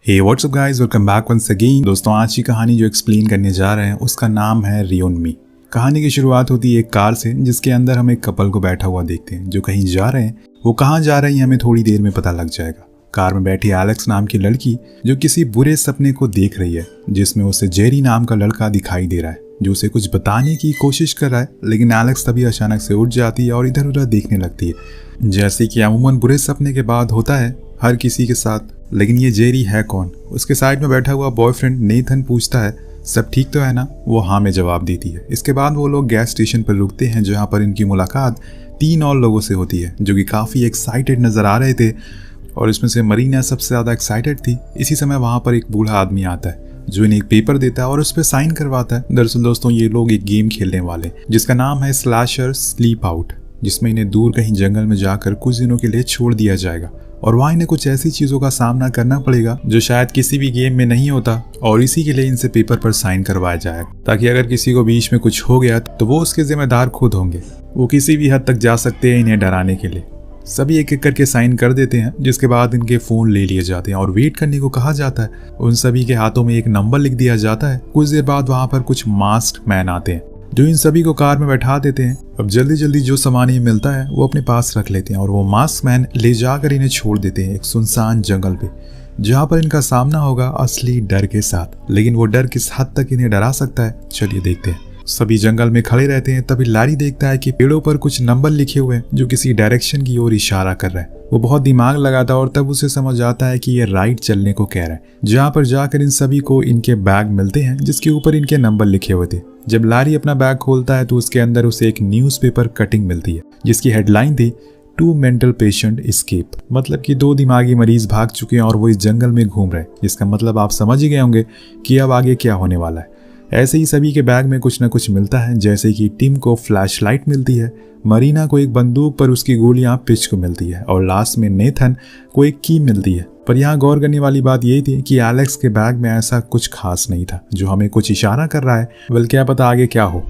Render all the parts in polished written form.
हे what's up guys, welcome back once again. दोस्तों, आज की कहानी जो एक्सप्लेन करने जा रहे हैं उसका नाम है रियोनमी। कहानी की शुरुआत होती है एक कार से, जिसके अंदर हम एक कपल को बैठा हुआ देखते हैं जो कहीं जा रहे हैं। वो कहाँ जा रहे हैं हमें थोड़ी देर में पता लग जाएगा। कार में बैठी एलेक्स नाम की लड़की जो किसी बुरे सपने को देख रही है, जिसमें उसे जेरी नाम का लड़का दिखाई दे रहा है जो उसे कुछ बताने की कोशिश कर रहा है। लेकिन एलेक्स तभी अचानक से उठ जाती है और इधर उधर देखने लगती है, जैसे कि अमूमन बुरे सपने के बाद होता है हर किसी के साथ। लेकिन ये जेरी है कौन? उसके साइड में बैठा हुआ बॉयफ्रेंड नेथन पूछता है, सब ठीक तो है ना? वो हाँ में जवाब देती है। इसके बाद वो लोग गैस स्टेशन पर रुकते हैं, जहाँ पर इनकी मुलाकात 3 और लोगों से होती है जो कि काफ़ी एक्साइटेड नज़र आ रहे थे, और इसमें से मरीना सबसे ज़्यादा एक्साइटेड थी। इसी समय वहाँ पर एक बूढ़ा आदमी आता है जो इन्हें एक पेपर देता है और उस पर साइन करवाता है। दरअसल दोस्तों, ये लोग एक गेम खेलने वाले जिसका नाम है स्लैशर स्लीप आउट, जिसमें इन्हें दूर कहीं जंगल में जाकर कुछ दिनों के लिए छोड़ दिया जाएगा और वहाँ इन्हें कुछ ऐसी चीज़ों का सामना करना पड़ेगा जो शायद किसी भी गेम में नहीं होता, और इसी के लिए इनसे पेपर पर साइन करवाया जाएगा ताकि अगर किसी को बीच में कुछ हो गया तो वो उसके जिम्मेदार खुद होंगे। वो किसी भी हद तक जा सकते हैं इन्हें डराने के लिए। सभी एक एक करके साइन कर देते हैं, जिसके बाद इनके फ़ोन ले लिए जाते हैं और वेट करने को कहा जाता है। उन सभी के हाथों में एक नंबर लिख दिया जाता है। कुछ देर बाद वहाँ पर कुछ मास्क्ड मैन आते हैं जो इन सभी को कार में बैठा देते हैं। अब जल्दी जल्दी जो सामान ये मिलता है वो अपने पास रख लेते हैं और वो मास्क मैन ले जाकर इन्हें छोड़ देते हैं एक सुनसान जंगल पे, जहाँ पर इनका सामना होगा असली डर के साथ। लेकिन वो डर किस हद तक इन्हें डरा सकता है, चलिए देखते हैं। सभी जंगल में खड़े रहते हैं, तभी लारी देखता है कि पेड़ों पर कुछ नंबर लिखे हुए हैं जो किसी डायरेक्शन की ओर इशारा कर रहा है। वो बहुत दिमाग लगाता है और तब उसे समझ आता है कि ये राइट चलने को कह रहा है, जहाँ पर जाकर इन सभी को इनके बैग मिलते हैं जिसके ऊपर इनके नंबर लिखे हुए थे। जब लारी अपना बैग खोलता है तो उसके अंदर उसे एक न्यूज़पेपर कटिंग मिलती है जिसकी हेडलाइन थी 2 मेंटल पेशेंट एस्केप, मतलब कि 2 दिमागी मरीज भाग चुके हैं और वो इस जंगल में घूम रहे हैं। इसका मतलब आप समझ ही गए होंगे कि अब आगे क्या होने वाला है। ऐसे ही सभी के बैग में कुछ न कुछ मिलता है, जैसे कि टिम को फ्लैशलाइट मिलती है, मरीना को एक बंदूक पर उसकी गोलियां पिच को मिलती है, और लास्ट में नेथन को एक की मिलती है। पर यहाँ गौर करने वाली बात यही थी कि एलेक्स के बैग में ऐसा कुछ खास नहीं था जो हमें कुछ इशारा कर रहा है, बल्कि क्या पता आगे क्या हो।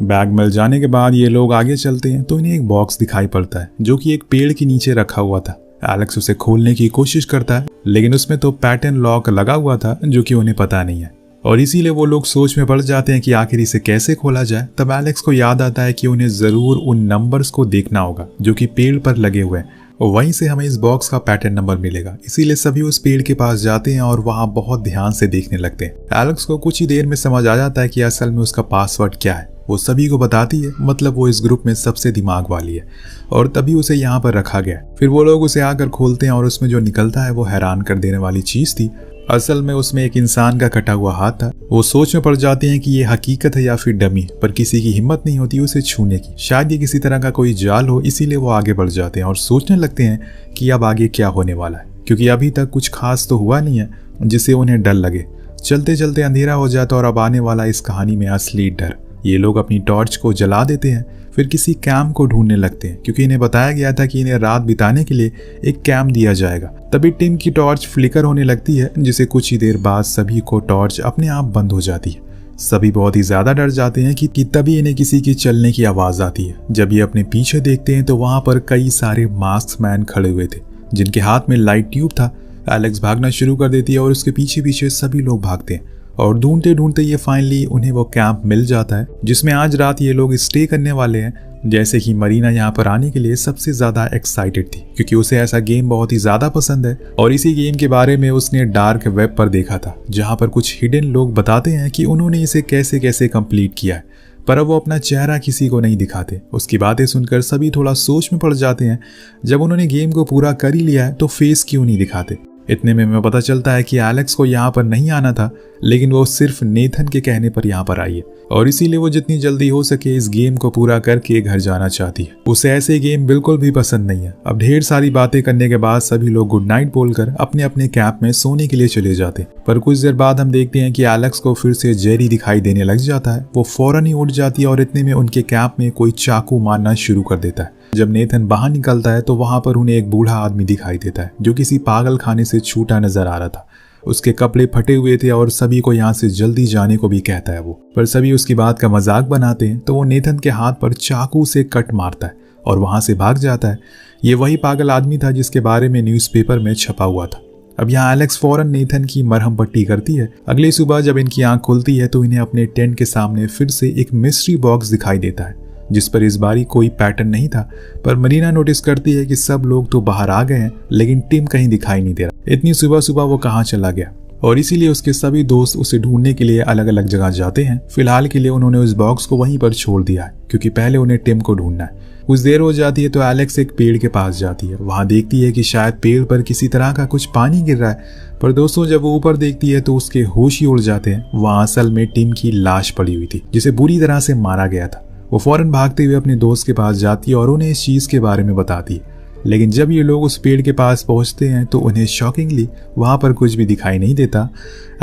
बैग मिल जाने के बाद ये लोग आगे चलते हैं तो इन्हें एक बॉक्स दिखाई पड़ता है जो कि एक पेड़ के नीचे रखा हुआ था। एलेक्स उसे खोलने की कोशिश करता है, लेकिन उसमें तो पैटर्न लॉक लगा हुआ था जो कि उन्हें पता नहीं है, और इसीलिए वो लोग सोच में पड़ जाते हैं कि आखिर इसे कैसे खोला जाए। तब एलेक्स को याद आता है कि उन्हें ज़रूर उन नंबर्स को देखना होगा जो कि पेड़ पर लगे हुए हैं, और वहीं से हमें इस बॉक्स का पैटर्न नंबर मिलेगा। इसीलिए सभी उस पेड़ के पास जाते हैं और वहाँ बहुत ध्यान से देखने लगते हैं। एलेक्स को कुछ ही देर में समझ आ जाता है कि असल में उसका पासवर्ड क्या है। वो सभी को बताती है, मतलब वो इस ग्रुप में सबसे दिमाग वाली है, और तभी उसे यहाँ पर रखा गया। फिर वो लोग उसे आकर खोलते हैं और उसमें जो निकलता है वो हैरान कर देने वाली चीज़ थी। असल में उसमें एक इंसान का कटा हुआ हाथ था। वो सोच में पड़ जाते हैं कि ये हकीकत है या फिर डमी, पर किसी की हिम्मत नहीं होती उसे छूने की। शायद ये किसी तरह का कोई जाल हो, इसीलिए वो आगे बढ़ जाते हैं और सोचने लगते हैं कि अब आगे क्या होने वाला है, क्योंकि अभी तक कुछ खास तो हुआ नहीं है जिससे उन्हें डर लगे। चलते चलते अंधेरा हो जाता और अब आने वाला इस कहानी में असली डर। ये लोग अपनी टॉर्च को जला देते हैं, फिर किसी कैंप को ढूंढने लगते हैं, क्योंकि इन्हें बताया गया था कि इन्हें रात बिताने के लिए एक कैंप दिया जाएगा। तभी टिम की टॉर्च फ्लिकर होने लगती है, जिसे कुछ ही देर बाद सभी को टॉर्च अपने आप बंद हो जाती है। सभी बहुत ही ज्यादा डर जाते हैं कि तभी इन्हें किसी की चलने की आवाज आती है। जब ये अपने पीछे देखते हैं तो वहां पर कई सारे मास्क मैन खड़े हुए थे जिनके हाथ में लाइट ट्यूब था। एलेक्स भागना शुरू कर देती है और उसके पीछे पीछे सभी लोग भागते हैं, और ढूंढते ढूंढते ये फाइनली उन्हें वो कैंप मिल जाता है जिसमें आज रात ये लोग स्टे करने वाले हैं। जैसे कि मरीना यहाँ पर आने के लिए सबसे ज़्यादा एक्साइटेड थी, क्योंकि उसे ऐसा गेम बहुत ही ज़्यादा पसंद है, और इसी गेम के बारे में उसने डार्क वेब पर देखा था, जहाँ पर कुछ हिडन लोग बताते हैं कि उन्होंने इसे कैसे कैसे कंप्लीट किया है, पर अब वो अपना चेहरा किसी को नहीं दिखाते। उसकी बातें सुनकर सभी थोड़ा सोच में पड़ जाते हैं। जब उन्होंने गेम को पूरा कर ही लिया है तो फेस क्यों नहीं दिखाते। इतने में पता चलता है कि एलेक्स को यहाँ पर नहीं आना था, लेकिन वो सिर्फ नेथन के कहने पर यहाँ पर आई है, और इसीलिए वो जितनी जल्दी हो सके इस गेम को पूरा करके घर जाना चाहती है। उसे ऐसे गेम बिल्कुल भी पसंद नहीं है। अब ढेर सारी बातें करने के बाद सभी लोग गुड नाइट बोलकर अपने अपने कैंप में सोने के लिए चले जाते हैं। पर कुछ देर बाद हम देखते हैं कि एलेक्स को फिर से जेरी दिखाई देने लग जाता है। वो फौरन ही उठ जाती है और इतने में उनके कैंप में कोई चाकू मारना शुरू कर देता है। जब नेथन बाहर निकलता है तो वहां पर उन्हें एक बूढ़ा आदमी दिखाई देता है जो किसी पागल खाने से छूटा नजर आ रहा था। उसके कपड़े फटे हुए थे और सभी को यहाँ से जल्दी जाने को भी कहता है वो, पर सभी उसकी बात का मजाक बनाते हैं तो वो नेथन के हाथ पर चाकू से कट मारता है और वहां से भाग जाता है। ये वही पागल आदमी था जिसके बारे में न्यूज़पेपर में छपा हुआ था। अब यहाँ एलेक्स फौरन नेथन की मरहम पट्टी करती है। अगली सुबह जब इनकी आंख खुलती है तो इन्हें अपने टेंट के सामने फिर से एक मिस्ट्री बॉक्स दिखाई देता है, जिस पर इस बारी कोई पैटर्न नहीं था। पर मरीना नोटिस करती है कि सब लोग तो बाहर आ गए हैं, लेकिन टिम कहीं दिखाई नहीं दे रहा। इतनी सुबह सुबह वो कहाँ चला गया, और इसीलिए उसके सभी दोस्त उसे ढूंढने के लिए अलग अलग जगह जाते हैं। फिलहाल के लिए उन्होंने उस बॉक्स को वहीं पर छोड़ दिया है, क्योंकि पहले उन्हें टिम को ढूंढना है। कुछ देर हो जाती है तो एलेक्स एक पेड़ के पास जाती है। वहां देखती है कि शायद पेड़ पर किसी तरह का कुछ पानी गिर रहा है, पर दोस्तों जब वो ऊपर देखती है तो उसके होश ही उड़ जाते हैं। वहां असल में टिम की लाश पड़ी हुई थी, जिसे बुरी तरह से मारा गया था। वो फौरन भागते हुए अपने दोस्त के पास जाती है और उन्हें इस चीज के बारे में बताती है। लेकिन जब ये लोग उस पेड़ के पास पहुंचते हैं तो उन्हें शॉकिंगली वहां पर कुछ भी दिखाई नहीं देता।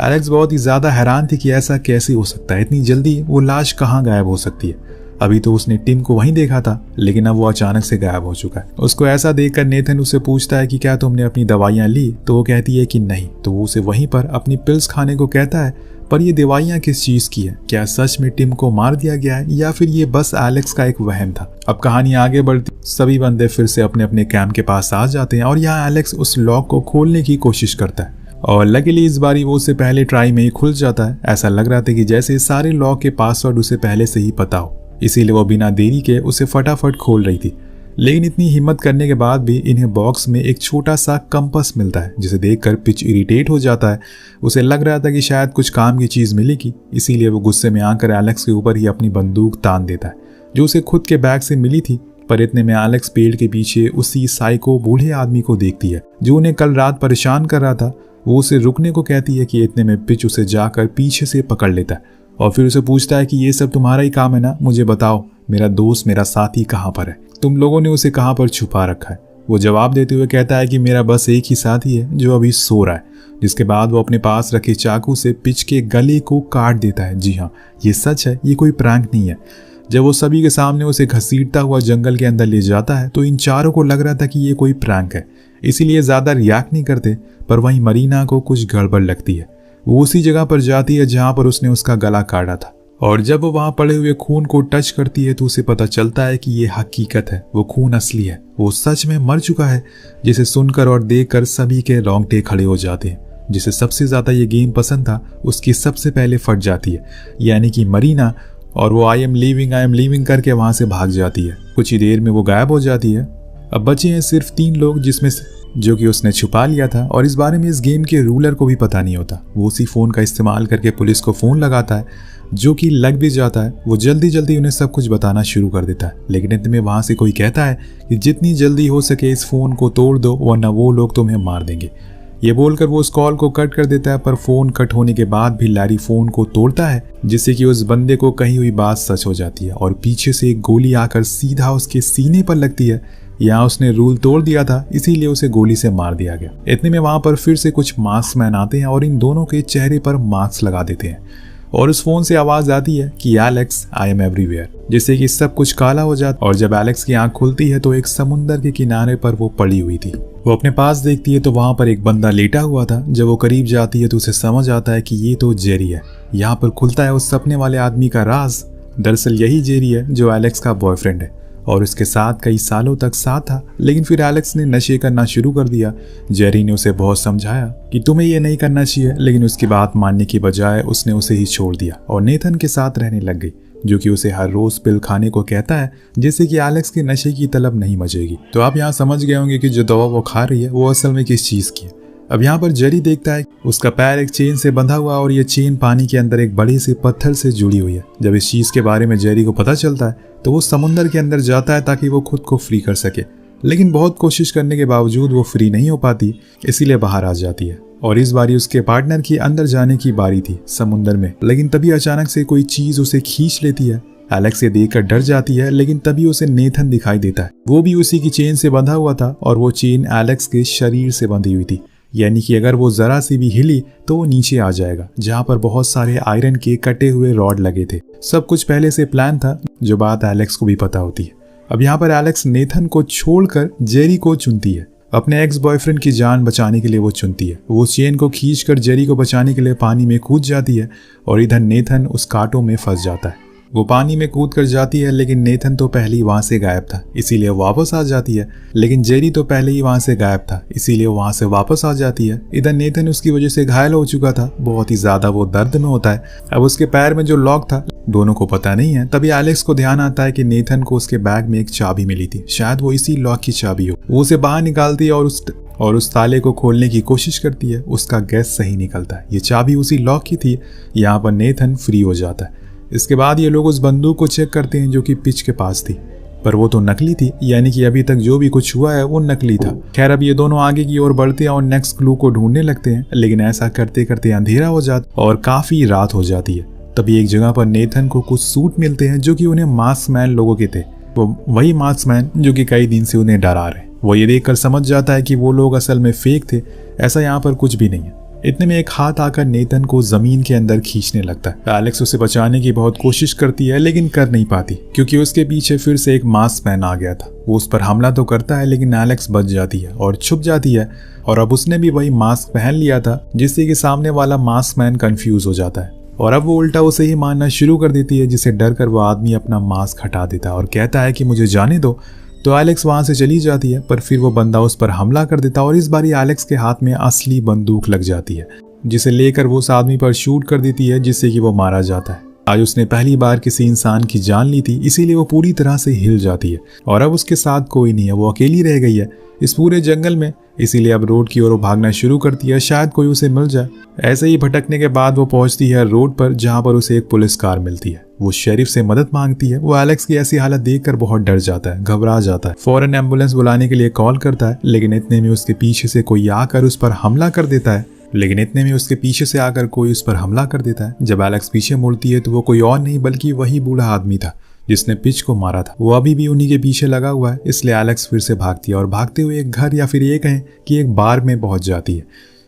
एलेक्स बहुत ही ज्यादा हैरान थी कि ऐसा कैसे हो सकता है, इतनी जल्दी वो लाश कहाँ गायब हो सकती है। अभी तो उसने टिम को वहीं देखा था, लेकिन अब वो अचानक से गायब हो चुका है। उसको ऐसा देखकर नेथन उससे पूछता है कि क्या तुमने अपनी दवाइयां ली, तो वो कहती है कि नहीं। तो वो उसे वहीं पर अपनी पिल्स खाने को कहता है, पर ये दवाइयां किस चीज की है? क्या सच में टिम को मार दिया गया है, या फिर ये बस एलेक्स का एक वहम था? अब कहानी आगे बढ़ती, सभी बंदे फिर से अपने अपने कैंप के पास आ जाते हैं और यहाँ एलेक्स उस लॉक को खोलने की कोशिश करता है, और लकीली इस बारी वो उससे पहले ट्राई में ही खुल जाता है। ऐसा लग रहा था कि जैसे सारे लॉक के पासवर्ड उसे पहले से ही पता हो, इसीलिए वो बिना देरी के उसे फटाफट खोल रही थी। लेकिन इतनी हिम्मत करने के बाद भी इन्हें बॉक्स में एक छोटा सा कंपास मिलता है, जिसे देखकर पिच इरिटेट हो जाता है। उसे लग रहा था कि शायद कुछ काम की चीज मिलेगी, इसीलिए वो गुस्से में आकर एलेक्स के ऊपर ही अपनी बंदूक तान देता है, जो उसे खुद के बैग से मिली थी। पर इतने में एलेक्स पेड़ के पीछे उसी साइको बूढ़े आदमी को देखती है जो उन्हें कल रात परेशान कर रहा था। वो उसे रुकने को कहती है कि इतने में पिच उसे जाकर पीछे से पकड़ लेता है और फिर उसे पूछता है कि ये सब तुम्हारा ही काम है ना, मुझे बताओ मेरा दोस्त मेरा साथी कहाँ पर है, तुम लोगों ने उसे कहाँ पर छुपा रखा है? वो जवाब देते हुए कहता है कि मेरा बस एक ही साथी है जो अभी सो रहा है। जिसके बाद वो अपने पास रखे चाकू से पिच के गले को काट देता है। जी हाँ, ये सच है, ये कोई प्रैंक नहीं है। जब वो सभी के सामने उसे घसीटता हुआ जंगल के अंदर ले जाता है तो इन चारों को लग रहा था कि ये कोई प्रैंक है, इसीलिए ज्यादा रिएक्ट नहीं करते। पर वहीं मरीना को कुछ गड़बड़ लगती है। वो उसी जगह पर जाती है जहां पर उसने उसका गला काटा था, और जब वो वहां पड़े हुए खून को टच करती है तो उसे पता चलता है कि ये हकीकत है, वो खून असली है, वो सच में मर चुका है। जिसे सुनकर और देखकर सभी के रोंगटे खड़े हो जाते हैं। जिसे सबसे ज्यादा ये गेम पसंद था उसकी सबसे पहले फट जाती है, यानी कि मरीना, और वो आई एम लीविंग करके वहां से भाग जाती है। कुछ ही देर में वो गायब हो जाती है। अब बचे हैं सिर्फ 3 लोग, जिसमें जो कि उसने छुपा लिया था, और इस बारे में इस गेम के रूलर को भी पता नहीं होता। वो उसी फोन का इस्तेमाल करके पुलिस को फोन लगाता है, जो कि लग भी जाता है। वो जल्दी जल्दी उन्हें सब कुछ बताना शुरू कर देता है, लेकिन इतने में वहां से कोई कहता है कि जितनी जल्दी हो सके इस फोन को तोड़ दो, वरना वो लोग तुम्हें मार देंगे। ये बोलकर वो उस कॉल को कट कर देता है, पर फोन कट होने के बाद भी लैरी फोन को तोड़ता है, जिससे कि उस बंदे को कही हुई बात सच हो जाती है और पीछे से एक गोली आकर सीधा उसके सीने पर लगती है। यहाँ उसने रूल तोड़ दिया था, इसीलिए उसे गोली से मार दिया गया। इतने में वहां पर फिर से कुछ मास्क मैन आते हैं और इन दोनों के चेहरे पर मास्क लगा देते हैं, और उस फोन से आवाज आती है कि एलेक्स आई एम एवरीवेयर, जिससे कि सब कुछ काला हो जाता। और जब एलेक्स की आंख खुलती है तो एक समुंदर के किनारे पर वो पड़ी हुई थी। वो अपने पास देखती है तो वहां पर एक बंदा लेटा हुआ था। जब वो करीब जाती है तो उसे समझ आता है कि ये तो जेरी है। यहाँ पर खुलता है उस सपने वाले आदमी का राज। दरअसल यही जेरी है जो एलेक्स का बॉयफ्रेंड है और उसके साथ कई सालों तक साथ था, लेकिन फिर एलेक्स ने नशे करना शुरू कर दिया। जेरी ने उसे बहुत समझाया कि तुम्हें ये नहीं करना चाहिए, लेकिन उसकी बात मानने की बजाय उसने उसे ही छोड़ दिया और नेथन के साथ रहने लग गई, जो कि उसे हर रोज पिल खाने को कहता है, जिससे कि एलेक्स के नशे की तलब नहीं मचेगी। तो आप यहाँ समझ गए होंगे कि जो दवा वो खा रही है वो असल में किस चीज की है। अब यहाँ पर जेरी देखता है उसका पैर एक चेन से बंधा हुआ और ये चेन पानी के अंदर एक बड़े से पत्थर से जुड़ी हुई है। जब इस चीज के बारे में जेरी को पता चलता है तो वो समुंदर के अंदर जाता है ताकि वो खुद को फ्री कर सके, लेकिन बहुत कोशिश करने के बावजूद वो फ्री नहीं हो पाती, इसीलिए बाहर आ जाती है। और इस बारी उसके पार्टनर की अंदर जाने की बारी थी समुंदर में, लेकिन तभी अचानक से कोई चीज उसे खींच लेती है। एलेक्स ये देखकर डर जाती है, लेकिन तभी उसे नेथन दिखाई देता है। वो भी उसी की चेन से बंधा हुआ था और वो चेन एलेक्स के शरीर से बंधी हुई थी, यानी कि अगर वो जरा सी भी हिली तो वो नीचे आ जाएगा, जहां पर बहुत सारे आयरन के कटे हुए रॉड लगे थे। सब कुछ पहले से प्लान था, जो बात एलेक्स को भी पता होती है। अब यहाँ पर एलेक्स नेथन को छोड़कर जेरी को चुनती है। अपने एक्स बॉयफ्रेंड की जान बचाने के लिए वो चुनती है। वो चेन को खींचकर जेरी को बचाने के लिए पानी में कूद जाती है और इधर नेथन उस कांटों में फंस जाता है। वो पानी में कूद कर जाती है, लेकिन नेथन तो पहले ही वहां से गायब था, इसीलिए वापस आ जाती है। लेकिन जेरी तो पहले ही वहां से गायब था, इसीलिए वहां से वापस आ जाती है। इधर नेथन उसकी वजह से घायल हो चुका था, बहुत ही ज्यादा वो दर्द में होता है। अब उसके पैर में जो लॉक था दोनों को पता नहीं है। तभी एलेक्स को ध्यान आता है कि नेथन को उसके बैग में एक चाबी मिली थी, शायद वो इसी लॉक की चाबी हो। वो उसे बाहर निकालती है और उस ताले को खोलने की कोशिश करती है। उसका गैस सही निकलता है, ये चाबी उसी लॉक की थी। यहाँ पर नेथन फ्री हो जाता है। इसके बाद ये लोग उस बंदूक को चेक करते हैं जो कि पिच के पास थी, पर वो तो नकली थी, यानी कि अभी तक जो भी कुछ हुआ है वो नकली था। खैर, अब ये दोनों आगे की ओर बढ़ते हैं और नेक्स्ट क्लू को ढूंढने लगते हैं, लेकिन ऐसा करते करते अंधेरा हो जाता और काफी रात हो जाती है। तभी एक जगह पर नेथन को कुछ सूट मिलते हैं जो कि उन्हें मास्क मैन लोगों के थे। वो वही मास्क मैन जो कि कई दिन से उन्हें डरा रहे। वो ये देखकर समझ जाता है कि वो लोग असल में फेक थे, ऐसा यहाँ पर कुछ भी नहीं है। इतने में एक हाथ आकर नेथन को जमीन के अंदर खींचने लगता है। एलेक्स उसे बचाने की बहुत कोशिश करती है, लेकिन कर नहीं पाती, क्योंकि उसके पीछे फिर से एक मास्क मैन आ गया था। वो उस पर हमला तो करता है, लेकिन एलेक्स बच जाती है और छुप जाती है। और अब उसने भी वही मास्क पहन लिया था, जिससे कि सामने वाला मास्क मैन कंफ्यूज हो जाता है और अब वो उल्टा उसे ही मारना शुरू कर देती है, जिसे डर कर वो आदमी अपना मास्क हटा देता है और कहता है कि मुझे जाने दो। तो एलेक्स वहां से चली जाती है, पर फिर वो बंदा उस पर हमला कर देता है और इस बारी एलेक्स के हाथ में असली बंदूक लग जाती है, जिसे लेकर वो उस आदमी पर शूट कर देती है, जिससे कि वो मारा जाता है। आज उसने पहली बार किसी इंसान की जान ली थी, इसीलिए वो पूरी तरह से हिल जाती है और अब उसके साथ कोई नहीं है, वो अकेली रह गई है इस पूरे जंगल में। इसीलिए अब रोड की ओर वो भागना शुरू करती है, शायद कोई उसे मिल जाए। ऐसे ही भटकने के बाद वो पहुंचती है रोड पर, जहां पर उसे एक पुलिस कार मिलती है। वो शेरिफ से मदद मांगती है। वो एलेक्स की ऐसी हालत देखकर बहुत डर जाता है, घबरा जाता है, फौरन एम्बुलेंस बुलाने के लिए कॉल करता है। लेकिन इतने में उसके पीछे से कोई आकर उस पर हमला कर देता है। जब एलेक्स पीछे मुड़ती है तो वो कोई और नहीं बल्कि वही बूढ़ा आदमी था जिसने पिच को मारा था। वो अभी भी उन्हीं के पीछे लगा हुआ है, इसलिए एलेक्स फिर से भागती है और भागते हुए एक घर या फिर ये कहें कि एक बार में पहुंच जाती है,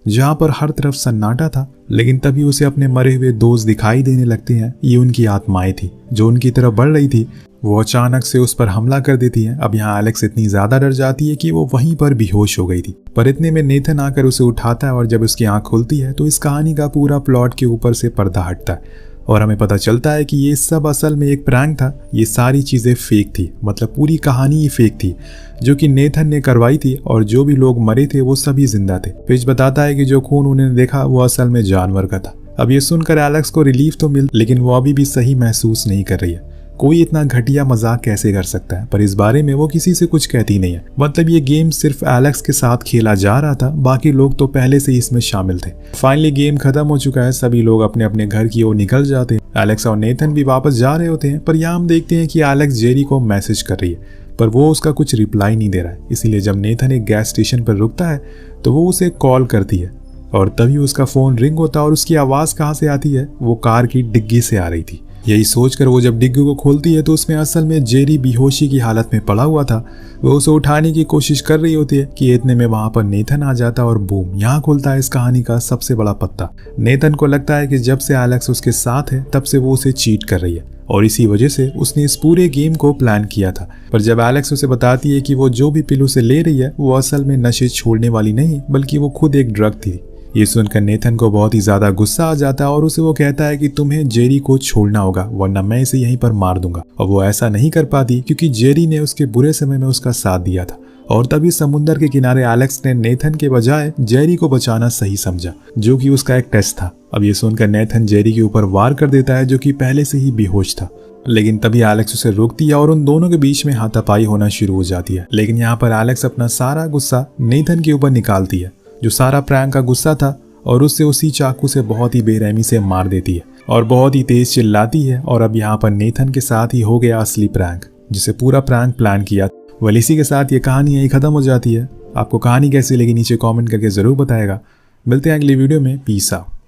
जहां पर हर तरफ सन्नाटा था। लेकिन तभी उसे अपने मरे हुए दोस्त दिखाई देने लगते हैं। ये उनकी आत्माएं थी जो उनकी तरफ बढ़ रही थी। वो अचानक से उस पर हमला कर देती हैं। अब यहाँ एलेक्स इतनी ज्यादा डर जाती है कि वो वहीं पर बेहोश हो गई थी, पर इतने में नेथन आकर उसे उठाता है और जब उसकी आंख खुलती है तो इस कहानी का पूरा प्लॉट के ऊपर से पर्दा हटता है और हमें पता चलता है कि ये सब असल में एक प्रैंक था। ये सारी चीजें फेक थी, मतलब पूरी कहानी ही फेक थी, जो कि नेथन ने करवाई थी और जो भी लोग मरे थे वो सभी जिंदा थे। पिच बताता है कि जो खून उन्होंने देखा वो असल में जानवर का था। अब ये सुनकर एलेक्स को रिलीफ तो मिल, लेकिन वो अभी भी सही महसूस नहीं कर रही है। कोई इतना घटिया मजाक कैसे कर सकता है, पर इस बारे में वो किसी से कुछ कहती नहीं है। मतलब ये गेम सिर्फ एलेक्स के साथ खेला जा रहा था, बाकी लोग तो पहले से ही इसमें शामिल थे। फाइनली गेम खत्म हो चुका है, सभी लोग अपने अपने घर की ओर निकल जाते हैं। एलेक्स और नेथन भी वापस जा रहे होते हैं, पर यहाँ हम देखते हैं कि एलेक्स जेरी को मैसेज कर रही है, पर वो उसका कुछ रिप्लाई नहीं दे रहा है। इसीलिए जब नेथन एक गैस स्टेशन पर रुकता है तो वो उसे कॉल करती है और तभी उसका फोन रिंग होता है और उसकी आवाज कहाँ से आती है, वो कार की डिग्गी से आ रही थी। यही सोचकर वो जब डिग्गी को खोलती है तो उसमें असल में जेरी बेहोशी की हालत में पड़ा हुआ था। वो उसे उठाने की कोशिश कर रही होती है कि इतने में वहां पर नेथन आ जाता और बूम, यहाँ खुलता है इस कहानी का सबसे बड़ा पत्ता। नेथन को लगता है कि जब से एलेक्स उसके साथ है तब से वो उसे चीट कर रही है और इसी वजह से उसने इस पूरे गेम को प्लान किया था। पर जब एलेक्स उसे बताती है कि वो जो भी पिल उसे ले रही है वो असल में नशे छोड़ने वाली नहीं, बल्कि वो खुद एक ड्रग थी। ये सुनकर नेथन को बहुत ही ज्यादा गुस्सा आ जाता है और उसे वो कहता है कि तुम्हें जेरी को छोड़ना होगा, वरना मैं इसे यहीं पर मार दूंगा। और वो ऐसा नहीं कर पाती क्योंकि जेरी ने उसके बुरे समय में उसका साथ दिया था। और तभी समुद्र के किनारे एलेक्स ने नेथन के बजाय जेरी को बचाना सही समझा, जो कि उसका एक टेस्ट था। अब ये सुनकर नेथन जेरी के ऊपर वार कर देता है, जो कि पहले से ही बेहोश था। लेकिन तभी एलेक्स उसे रोकती है और उन दोनों के बीच में हाथापाई होना शुरू हो जाती है। लेकिन यहाँ पर एलेक्स अपना सारा गुस्सा नेथन के ऊपर निकालती है, जो सारा प्रैंक का गुस्सा था, और उससे उसी चाकू से बहुत ही बेरहमी से मार देती है और बहुत ही तेज चिल्लाती है। और अब यहाँ पर नेथन के साथ ही हो गया असली प्रैंक, जिसे पूरा प्रैंक प्लान किया। वेल, इसी के साथ ये कहानी यही खत्म हो जाती है। आपको कहानी कैसी लगी नीचे कमेंट करके जरूर बताएगा। मिलते हैं अगली वीडियो में। Peace out.